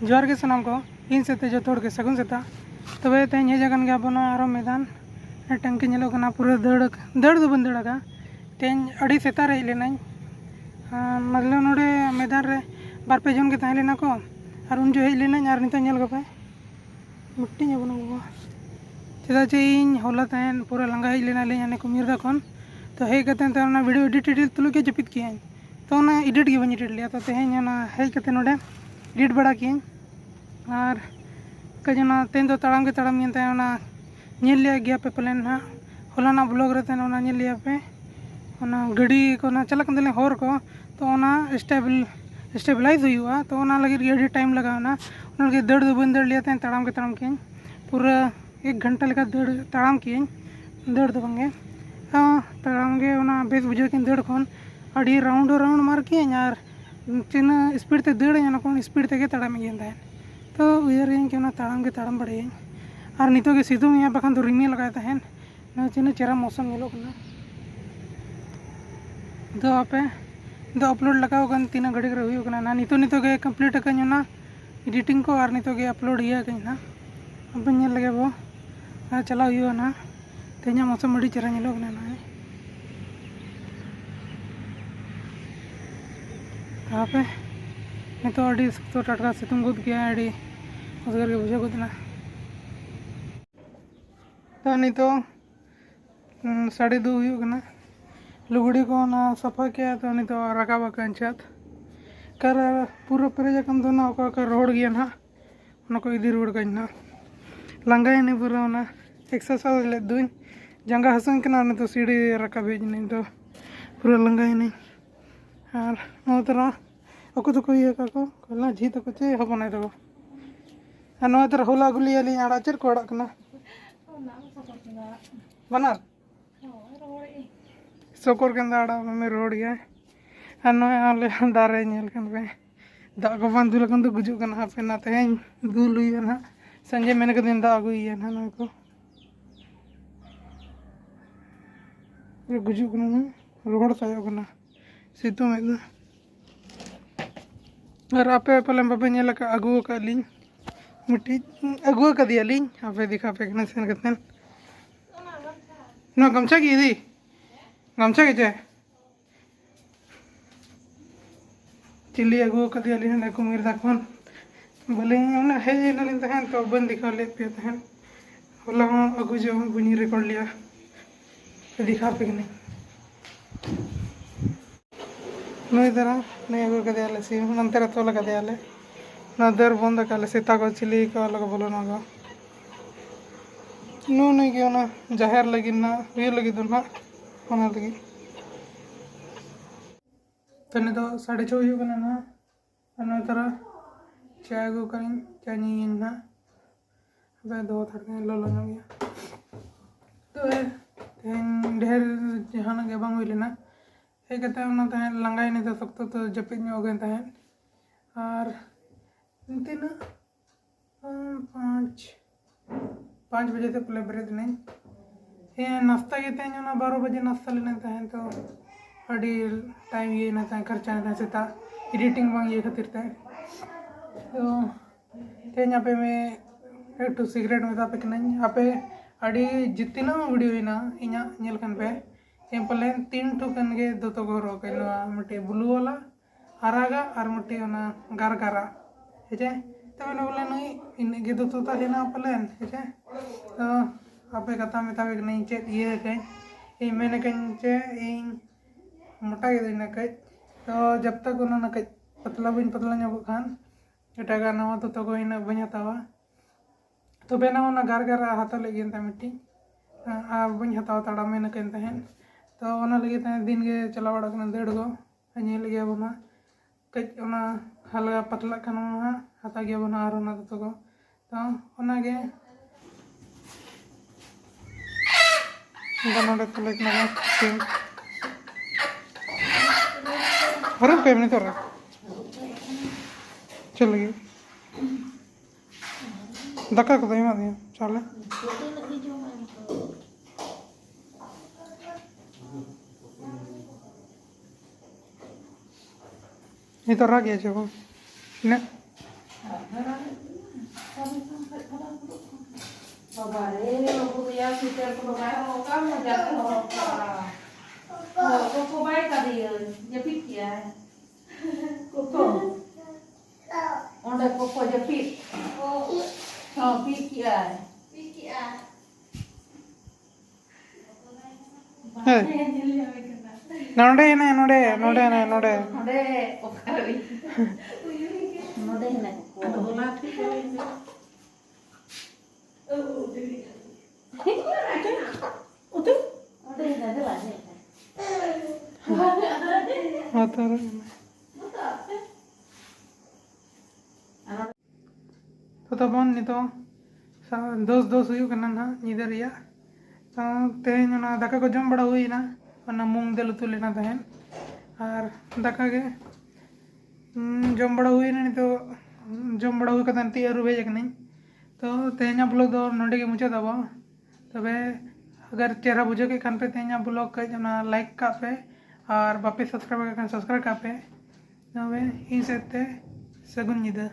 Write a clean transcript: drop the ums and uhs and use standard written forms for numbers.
जोहार के सनाम को इन सेते जो थोड़ के सगुन सेता तबे तेज हेजन गया बना आरो मैदान टंकी नेलो कना पूरा दड़ दो बन दड़ा तेज अड़ी सेता रे लेना मतलब नोडे मैदान रे बार पे जन के ताहे लेना को और उन जो हेज लेना और नितो नेल गपे मुट्टी बना बाबा चेदा चे इन होला तहन पूरा लंगा हेज लेना ले यानी कुमीर दा कोन तो हे कते तो ना वीडियो एडिट तुलु के जपित किया तो ना एडिट के बनी एडिट लिया तो तेज ना हेज कते नोडे एडिट बड़ा किया और कजना तेन तो तड़ाम के तड़ाम ना नेल लिया गया पे प्लान ना होलाना ब्लॉग रहते हैं ना नेल लिया पे ना गाड़ी को ना चलक दले होर को तो ना स्टेबलाइज हुआ तो ना लगे अड़ी टाइम लगा ना उनके दड़ दो बन दड़ लिया तड़ाम के पूरा 1 घंटा लेका दड़ तड़ाम किए दड़ दो बंगे तड़ाम के बेस बुझे कि दड़ खन अड़ी राउंड मार किए और तीन स्पीड ते दड़ ना कौन स्पीड ते तड़ाम गए तो उयर कि तड़ाम के तड़ाम बड़े और नितो के सितुंग यहाँ बखान तो रिमिल लगाए तहन ना तीन चेहरा मौसम मिलो दो आपे दो अपलोड लगाओ कन तीन घड़ी रे हुई ना नितो के कंप्लीट कन ना एडिटिंग को और नितो के अपलोड ये कन ना अब नेल लगे वो चला हुआ ना तेज मौसम अड़ी चेहरा नेलो ना आपे नितो अड़ी तो टटका सितुंग गुद गया अड़ी उधर के बुझे गुदना तो नितो 2:30 हुई लुगड़ी को ना सफा किया तो नितो रकाबा कंचात कर पूरा पेरेजकन तो ना रोड गया ना को इदी रोड कना लंगा नहीं पूरा ना एक्सरसाइज ले दुन जंगा हसन के ना तो सीढ़ी रकाब हेज नहीं तो पूरा लंगा नहीं और नो तरह अको तो कोई का को कला झी तो चे हबनाय तो और नो तरह होला गुलिया ली आड़ा चेर को अड़क ना बनार सोकर के आड़ा में रोड गया और नो आले दारे नेल कन पे दा को बन दुल कन तो गुजु कना पे ना तेज दुल हुई ना संजय मैंने के दिन दा अगुई ना नो को गुजु कना रोड सायो कना सितु में और आपे पहले बाबे नेल का अगु का ली मिट्टी अगुआ का दिया ली आपे दिखा पे कना सेन कतन नो गमछा की दी गमछा के चे चिल्ली अगुआ का दिया ली ना कुमीर दाखन भले उन्हें है ना लिन तहन तो बन दिखा ले पे तहन होला अगु जो बुनी रिकॉर्ड लिया तो दिखा पे नहीं नो इधर नहीं अगु का दिया ले सी नंतर तो लगा दिया ले ना दर बंद का ले सीता को चिल्ली का लगा बोलो ना गा नो नहीं क्यों ना जाहिर लगी ना ये लगी तो ना होना लगी तो नहीं तो 6:30 हुई बना ना अनो तरह चाय को करें चाय नहीं ना अब दो थड़के लो ना गया तो ढेर जहाँ ना के बांग हुई लेना एक कहते हैं ना तहन लंगाई नहीं तो सकते तो जपित में हो गए तहन और तीन 5 बजे तक पहले ब्रेक नहीं ये नाश्ता के तहन ना 12 बजे नाश्ता लेना तहन तो अड़ी टाइम ये ना तहन खर्चा ना तहन सेता एडिटिंग बांग ये खातिर तहन तो तेज पे मैं एक सीक्रेट में पे नहीं आपे अड़ी जितना वीडियो ना इना नेल कन पे पहले 3 ठुकन के दो तो घर हो मिट्टी ब्लू वाला हरागा और मिट्टी गारगारा हेचे तो मैंने बोले नहीं इनके दो तो है ना पलेन हेचे तो आपे कथा में तब नहीं चेक ये कहीं मैंने कहीं चे इन मोटा के दिन कई तो जब तक उन्होंने कई पतला ᱧᱚᱜᱚᱜ खान एटागा नवा तो कोई ना बन हतावा तो बेना गारगारा हाथ लगे मिट्टी बन हतावा तड़ा में कन तहन तो लगे दिन के चला बड़ा दड़ गो नेल गया बना कच हल्का पतला खान हाथा गया बना और तो को तो गे नोडे तो लेक ना हरम पे नहीं तो चल गई दक्का को दई मादी चले ये तो रह गया छे वो ने बाबा रे बाबू या स्वेटर को बाय हो का मजा हो को बाय का दियो ये पिट किया है को ओंडे को जे पिट हां पिट किया है नोडे ना नोडे नोडे ना नोडे ओंडे ओखारी नोडे ना को बोला ठीक है तो तबन नितो दोस दोस हुई करना ना निदर या तो तेन ना दाका को जम बड़ा हुई ना वरना मूंग दल उतु लेना तहन और दाका के जम बड़ा हुई ना तो जम बड़ा हुई कतन ती अरु भेज नहीं तो तेना ब्लॉग दो नोडे के मुझे दबो तबे अगर चेहरा बुझे के कान पे तेना ब्लॉग का जना लाइक का पे और वापस सब्सक्राइब का सब्सक्राइब का पे तबे इन सेते सगुन निदा।